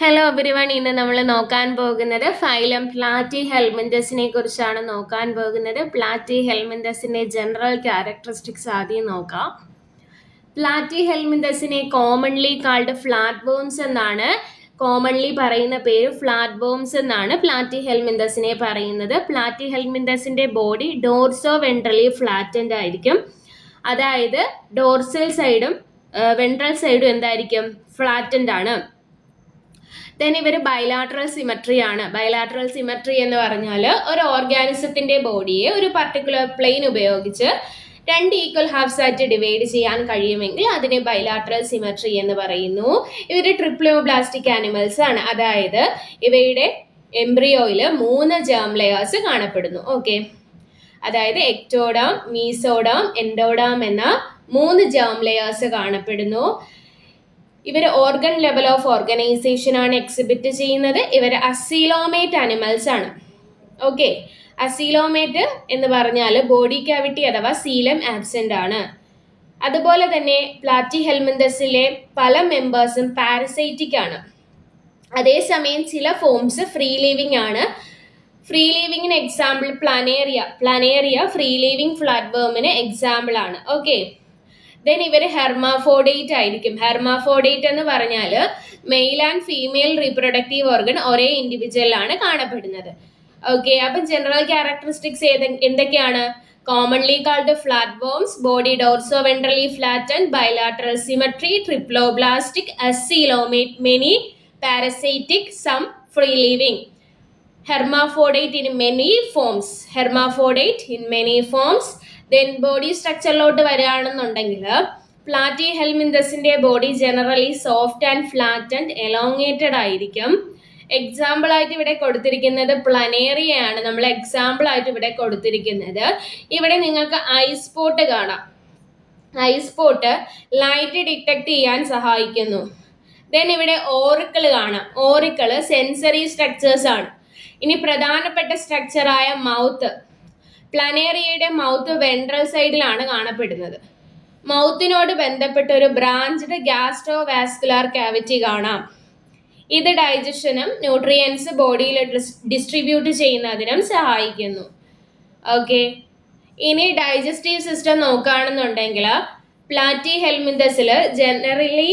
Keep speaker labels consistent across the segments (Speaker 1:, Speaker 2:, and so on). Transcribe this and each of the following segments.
Speaker 1: Hello everyone, ഇന്ന് നമ്മൾ നോക്കാൻ പോകുന്നത് ഫൈലം പ്ലാറ്റി ഹെൽമിന്തസിനെ കുറിച്ചാണ് നോക്കാൻ പോകുന്നത്. പ്ലാറ്റി ഹെൽമിന്തസിന്റെ ജനറൽ ക്യാരക്ടറിസ്റ്റിക്സ് ആദ്യം നോക്കാം. പ്ലാറ്റി ഹെൽമിന്തസിനെ കോമൺലി കാൾഡ് ഫ്ലാറ്റ് ബോൺസ് എന്നാണ് കോമൺലി പറയുന്ന പേര് ഫ്ലാറ്റ് ബോംസ് എന്നാണ് പ്ലാറ്റി ഹെൽമിന്തസിനെ പറയുന്നത്. പ്ലാറ്റി ഹെൽമിന്തസിന്റെ ബോഡി ഡോർസോ വെൻട്രലി ഫ്ലാറ്റൻഡ് ആയിരിക്കും. അതായത് ഡോർസൽ സൈഡും വെൻട്രൽ സൈഡും എന്തായിരിക്കും? ഫ്ലാറ്റൻഡ് ആണ്. ദെൻ ഇവർ ബൈലാട്രൽ സിമട്രി ആണ്. ബൈലാട്രൽ സിമട്രി എന്ന് പറഞ്ഞാൽ ഒരു ഓർഗാനിസത്തിന്റെ ബോഡിയെ ഒരു പർട്ടിക്കുലർ പ്ലെയിൻ ഉപയോഗിച്ച് രണ്ട് ഈക്വൽ ഹാഫ്സ് ആയിട്ട് ഡിവൈഡ് ചെയ്യാൻ കഴിയുമെങ്കിൽ അതിനെ ബൈലാട്രൽ സിമട്രി എന്ന് പറയുന്നു. ഇവർ ട്രിപ്ലോബ്ലാസ്റ്റിക് ആനിമൽസ് ആണ്. അതായത് ഇവയുടെ എംബ്രിയോയിൽ 3 ജേം ലെയേഴ്സ് കാണപ്പെടുന്നു. ഓക്കെ, അതായത് എക്ടോഡാം, മീസോഡാം, എൻഡോഡാം എന്ന 3 ജേം ലെയേഴ്സ് കാണപ്പെടുന്നു. ഇവർ ഓർഗൻ ലെവൽ ഓഫ് ഓർഗനൈസേഷൻ ആണ് എക്സിബിറ്റ് ചെയ്യുന്നത്. ഇവർ അസീലോമേറ്റ് ആനിമൽസ് ആണ്. ഓക്കെ, അസീലോമേറ്റ് എന്ന് പറഞ്ഞാൽ ബോഡി ക്യാവിറ്റി അഥവാ സീലം ആബ്സെന്റ് ആണ്. അതുപോലെ തന്നെ പ്ലാറ്റി ഹെൽമിന്തസിലെ പല മെമ്പേഴ്സും പാരസൈറ്റിക് ആണ്. അതേസമയം ചില ഫോംസ് ഫ്രീ ലിവിങ് ആണ്. ഫ്രീ ലിവിങ്ങിന് example planaria free living flat വേമിന് എക്സാമ്പിൾ ആണ്. ഓക്കെ, ദെൻ ഇവർ ഹെർമാഫോഡേറ്റ് ആയിരിക്കും. ഹെർമാഫോഡേറ്റ് എന്ന് പറഞ്ഞാൽ male and female reproductive organ ഒരേ ഇൻഡിവിജ്വലിലാണ് കാണപ്പെടുന്നത്. ഓക്കെ, അപ്പം ജനറൽ ക്യാരക്ടറിസ്റ്റിക്സ് എന്തൊക്കെയാണ്? Commonly called flat worms, body dorso ventrally flattened, bilateral symmetry, triploblastic, acoelomate, many parasitic, some free living. Hermaphrodite in many forms. Hermaphrodite in many forms. Then body സ്ട്രക്ചറിലോട്ട് വരികയാണെന്നുണ്ടെങ്കിൽ പ്ലാറ്റി ഹെൽമിന്തസിന്റെ body generally soft and flat and elongated ആയിരിക്കും. Example ആയിട്ട് ഇവിടെ കൊടുത്തിരിക്കുന്നത് planaria ആണ്. നമ്മൾ എക്സാമ്പിൾ ആയിട്ട് ഇവിടെ കൊടുത്തിരിക്കുന്നത്. ഇവിടെ നിങ്ങൾക്ക് ഐ സ്പോട്ട് കാണാം. ഐ സ്പോട്ട് ലൈറ്റ് ഡിറ്റക്ട് ചെയ്യാൻ സഹായിക്കുന്നു. ദെൻ ഇവിടെ ഓറിക്കിൾ കാണാം. ഓറിക്കിള് സെൻസറി സ്ട്രക്ചേഴ്സ് ആണ്. ഇനി പ്രധാനപ്പെട്ട സ്ട്രക്ചറായ മൗത്ത്. പ്ലാനേറിയയുടെ മൗത്ത് വെൻട്രൽ സൈഡിലാണ് കാണപ്പെടുന്നത്. മൗത്തിനോട് ബന്ധപ്പെട്ട ഒരു ബ്രാഞ്ച്ഡ് ഗ്യാസ്ട്രോ വാസ്കുലാർ കാവിറ്റി കാണാം. ഇത് ഡൈജഷനും ന്യൂട്രിയൻസ് ബോഡിയിൽ ഡിസ്ട്രിബ്യൂട്ട് ചെയ്യുന്നതിനും സഹായിക്കുന്നു. ഓക്കെ, ഇനി ഡൈജസ്റ്റീവ് സിസ്റ്റം നോക്കുകയാണെന്നുണ്ടെങ്കിൽ പ്ലാറ്റി ഹെൽമിന്തസിൽ ജനറലി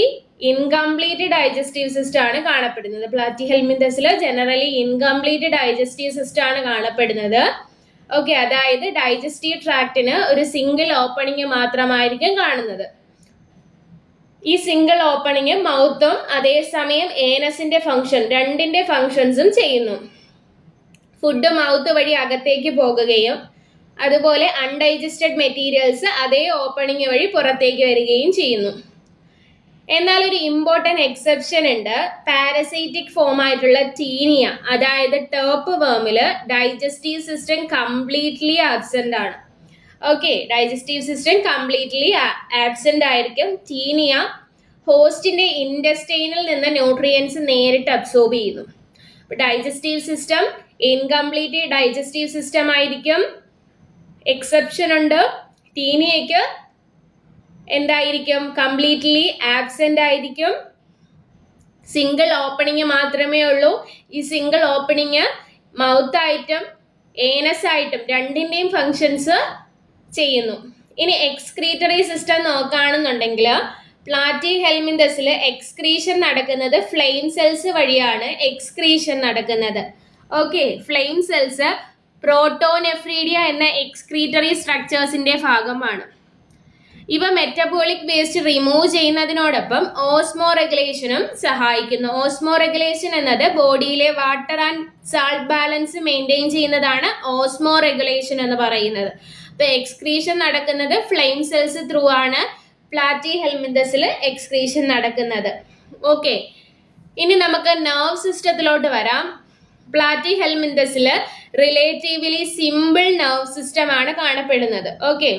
Speaker 1: ഇൻകംപ്ലീറ്റ് ഡൈജസ്റ്റീവ് സിസ്റ്റം ആണ് കാണപ്പെടുന്നത്. പ്ലാറ്റി ഹെൽമിന്തസിൽ ജനറലി ഇൻകംപ്ലീറ്റ് ഡൈജസ്റ്റീവ് സിസ്റ്റം ആണ് കാണപ്പെടുന്നത്. ഓക്കെ, അതായത് ഡൈജസ്റ്റീവ് ട്രാക്റ്റിന് ഒരു സിംഗിൾ ഓപ്പണിംഗ് മാത്രമായിരിക്കും കാണുന്നത്. ഈ സിംഗിൾ ഓപ്പണിംഗ് മൗത്തും അതേസമയം ഏനസിന്റെ ഫംഗ്ഷൻ രണ്ടിന്റെ ഫംഗ്ഷൻസും ചെയ്യുന്നു. ഫുഡ് മൗത്ത് വഴി അകത്തേക്ക് പോകുകയും അതുപോലെ അൺഡൈജസ്റ്റഡ് മെറ്റീരിയൽസ് അതേ ഓപ്പണിംഗ് വഴി പുറത്തേക്ക് വരികയും ചെയ്യുന്നു. എന്നാൽ ഒരു ഇമ്പോർട്ടന്റ് എക്സെപ്ഷൻ ഉണ്ട്. പാരസൈറ്റിക് ഫോം ആയിട്ടുള്ള ടീനിയ, അതായത് ടേപ്പ് വേമില് ഡൈജസ്റ്റീവ് സിസ്റ്റം കംപ്ലീറ്റ്ലി ആബ്സെന്റ് ആണ്. Okay, digestive system completely absent ആയിരിക്കും. ടീനിയ ഹോസ്റ്റിന്റെ ഇൻഡസ്റ്റൈനിൽ നിന്ന് ന്യൂട്രിയൻസ് നേരിട്ട് അബ്സോർബ് ചെയ്യുന്നു. Digestive system incomplete digestive system ആയിരിക്കും. എക്സെപ്ഷൻ ഉണ്ട്. ടീനിയയ്ക്ക് എന്തായിരിക്കും? കംപ്ലീറ്റ്ലി ആബ്സെന്റ് ആയിരിക്കും. സിംഗിൾ ഓപ്പണിംഗ് മാത്രമേ ഉള്ളൂ. ഈ സിംഗിൾ ഓപ്പണിംഗ് മൗത്ത് ആയിട്ടും ഏനസ് ആയിട്ടും രണ്ടിന്റെയും ഫങ്ഷൻസ് ചെയ്യുന്നു. ഇനി എക്സ്ക്രീറ്ററി സിസ്റ്റം നോക്കുകയാണെന്നുണ്ടെങ്കിൽ പ്ലാറ്റി ഹെൽമിന്തസിൽ എക്സ്ക്രീഷൻ നടക്കുന്നത് ഫ്ലെയിം സെൽസ് വഴിയാണ്. എക്സ്ക്രീഷൻ നടക്കുന്നത്. ഓക്കെ, ഫ്ലെയിം സെൽസ് പ്രോട്ടോനെഫ്രീഡിയ എന്ന എക്സ്ക്രീറ്ററി സ്ട്രക്ചേഴ്സിന്റെ ഭാഗമാണ്. ഇവ മെറ്റബോളിക് വേസ്റ്റ് റിമൂവ് ചെയ്യുന്നതിനോടൊപ്പം ഓസ്മോ റെഗുലേഷനും സഹായിക്കുന്നു. ഓസ്മോ റെഗുലേഷൻ എന്നത് ബോഡിയിലെ water and salt balance maintain ചെയ്യുന്നതാണ് ഓസ്മോ റെഗുലേഷൻ എന്ന് പറയുന്നത്. അപ്പൊ എക്സ്ക്രീഷൻ നടക്കുന്നത് ഫ്ലെയിം സെൽസ് ത്രൂ ആണ് പ്ലാറ്റി ഹെൽമിന്തസിൽ എക്സ്ക്രീഷൻ നടക്കുന്നത്. ഓക്കെ, ഇനി നമുക്ക് നെർവ് സിസ്റ്റത്തിലോട്ട് വരാം. പ്ലാറ്റി ഹെൽമിന്തസിൽ റിലേറ്റീവ്ലി സിമ്പിൾ നെർവ് സിസ്റ്റം ആണ് കാണപ്പെടുന്നത്. ഓക്കെ,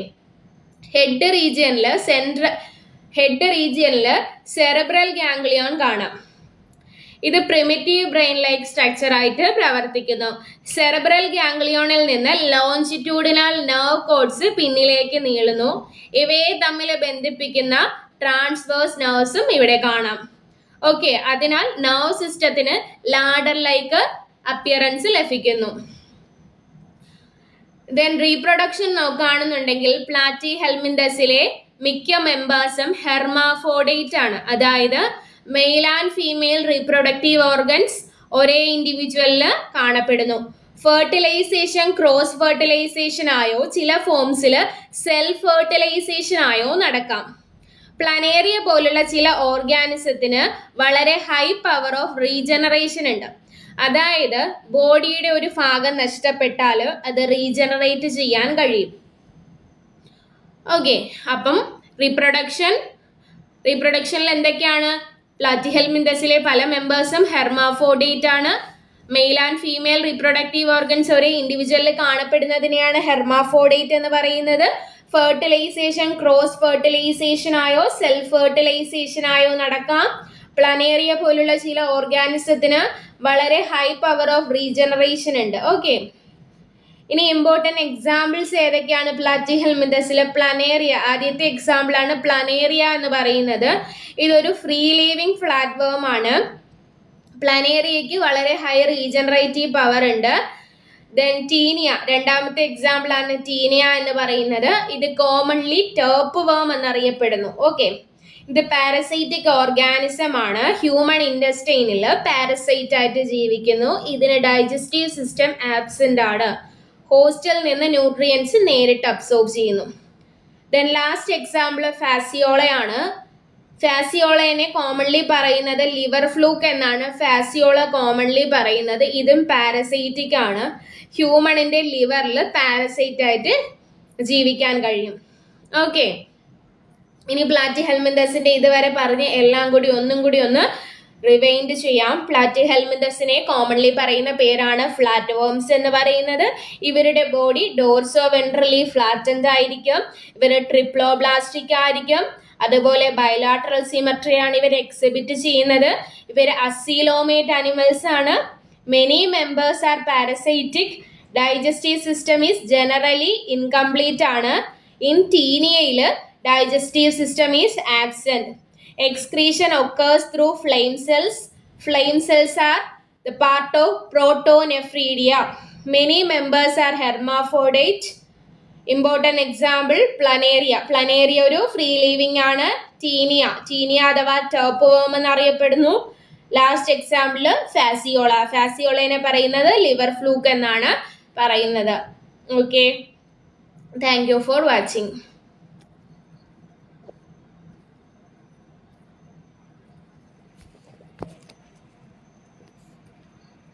Speaker 1: ഹെഡ് റീജിയനിൽ സെറിബ്രൽ ഗാംഗ്ലിയോൺ കാണാം. ഇത് പ്രിമിറ്റീവ് ബ്രെയിൻ ലൈക്ക് സ്ട്രക്ചർ ആയിട്ട് പ്രവർത്തിക്കുന്നു. സെറിബ്രൽ ഗാംഗ്ലിയോണിൽ നിന്ന് ലോഞ്ചിറ്റ്യൂഡിനൽ നെർവ് കോഡ്സ് പിന്നിലേക്ക് നീളുന്നു. ഇവയെ തമ്മിൽ ബന്ധിപ്പിക്കുന്ന ട്രാൻസ്വേഴ്സ് നെർവ്സും ഇവിടെ കാണാം. ഓക്കെ, അതിനാൽ നെർവ് സിസ്റ്റത്തിന് ലാഡർ ലൈക്ക് അപ്പിയറൻസ് ലഭിക്കുന്നു. ദെൻ റീപ്രൊഡക്ഷൻ നോക്കുകയാണെന്നുണ്ടെങ്കിൽ പ്ലാറ്റി ഹെൽമിന്തസിലെ മിക്ക മെമ്പേഴ്സും ഹെർമാഫോഡേറ്റ് ആണ്. അതായത് mail and female reproductive organs ഒരേ ഇൻഡിവിജ്വലില് കാണപ്പെടുന്നു. ഫെർട്ടിലൈസേഷൻ ക്രോസ് ഫെർട്ടിലൈസേഷൻ ആയോ ചില ഫോംസിൽ സെൽഫ് ഫെർട്ടിലൈസേഷൻ ആയോ നടക്കാം. പ്ലാനേറിയ പോലുള്ള ചില ഓർഗാനിസത്തിന് വളരെ ഹൈ പവർ ഓഫ് റീജനറേഷൻ ഉണ്ട്. അതായത് ബോഡിയുടെ ഒരു ഭാഗം നഷ്ടപ്പെട്ടാൽ അത് റീജനറേറ്റ് ചെയ്യാൻ കഴിയും. ഓക്കെ, അപ്പം റീപ്രൊഡക്ഷനിൽ എന്തൊക്കെയാണ്? പ്ലാറ്റിഹെൽമിന്തസിലെ പല മെമ്പേഴ്സും ഹെർമാഫോഡേറ്റ് ആണ്. Mail and female reproductive organs ഒരേ ഇൻഡിവിജ്വലിൽ കാണപ്പെടുന്നതിനെയാണ് ഹെർമാഫോഡേറ്റ് എന്ന് പറയുന്നത്. ഫെർട്ടിലൈസേഷൻ ക്രോസ് ഫെർട്ടിലൈസേഷൻ ആയോ സെൽഫ് ഫെർട്ടിലൈസേഷൻ ആയോ നടക്കാം. പ്ലാനേറിയ പോലുള്ള ചില ഓർഗാനിസത്തിന് വളരെ ഹൈ പവർ ഓഫ് റീജനറേഷൻ ഉണ്ട്. ഓക്കെ, ഇനി ഇമ്പോർട്ടൻറ്റ് എക്സാമ്പിൾസ് ഏതൊക്കെയാണ് പ്ലാറ്റിഹെൽമിന്തസിലെ? പ്ലാനേറിയ ആദ്യത്തെ എക്സാമ്പിൾ ആണ് പ്ലാനേറിയ എന്ന് പറയുന്നത്. ഇതൊരു ഫ്രീ ലീവിങ് ഫ്ലാറ്റ് വേം ആണ്. പ്ലാനേറിയയ്ക്ക് വളരെ ഹൈ റീജനറേറ്റീവ് പവർ ഉണ്ട്. ദെൻ ടീനിയ രണ്ടാമത്തെ എക്സാമ്പിൾ ആണ് ടീനിയ എന്ന് പറയുന്നത്. ഇത് കോമൺലി ടേപ്പ് വേം എന്നറിയപ്പെടുന്നു. ഓക്കെ, ഇത് പാരസൈറ്റിക് ഓർഗാനിസം ആണ്. ഹ്യൂമൻ ഇൻഡസ്റ്റൈനിൽ പാരസൈറ്റ് ആയിട്ട് ജീവിക്കുന്നു. ഇതിന് ഡൈജസ്റ്റീവ് സിസ്റ്റം ആബ്സെന്റ് ആണ്. ഹോസ്റ്റിൽ നിന്ന് ന്യൂട്രിയൻസ് നേരിട്ട് അബ്സോർബ് ചെയ്യുന്നു. ദെൻ ലാസ്റ്റ് എക്സാമ്പിൾ ഫാസിയോളയാണ്. ഫാസിയോളയെ കോമൺലി പറയുന്നത് ലിവർ ഫ്ലൂക്ക് എന്നാണ് ഫാസിയോള കോമൺലി പറയുന്നത്. ഇതും പാരസൈറ്റിക് ആണ്. ഹ്യൂമണിന്റെ ലിവറിൽ പാരസൈറ്റ് ആയിട്ട് ജീവിക്കാൻ കഴിയും. ഓക്കെ, ഇനി പ്ലാറ്റിഹെൽമിന്തസിന്റെ ഇതുവരെ പറഞ്ഞ എല്ലാം കൂടി ഒന്നും കൂടി ഒന്ന് റിവൈൻഡ് ചെയ്യാം. പ്ലാറ്റിഹെൽമിന്തസിനെ കോമൺലി പറയുന്ന പേരാണ് ഫ്ലാറ്റ് വേംസ് എന്ന് പറയുന്നത്. ഇവരുടെ ബോഡി ഡോർസോ വെൻട്രലി ഫ്ലാറ്റൻഡ് ആയിരിക്കും. ഇവർ ട്രിപ്ലോബ്ലാസ്റ്റിക് ആയിരിക്കും. അതുപോലെ ബൈലാട്രൽ സിമട്രി ആണ് ഇവർ എക്സിബിറ്റ് ചെയ്യുന്നത്. ഇവർ അസീലോമേറ്റ് അനിമൽസ് ആണ്. Many members are parasitic. Digestive system is generally incomplete ആണ്. ഇൻ ടീനിയയിൽ digestive system is absent. Excretion occurs through flame cells. Flame cells are the part of protonephridia. Many members are hermaphrodite. Important example planaria. Planaria ഒരു free living ആണ്. Taenia അഥവാ tape വേം എന്നറിയപ്പെടുന്നു. Last example ഫാസിയോളയെ പറയുന്നത് liver fluke എന്നാണ് പറയുന്നത്. Okay, thank you for watching.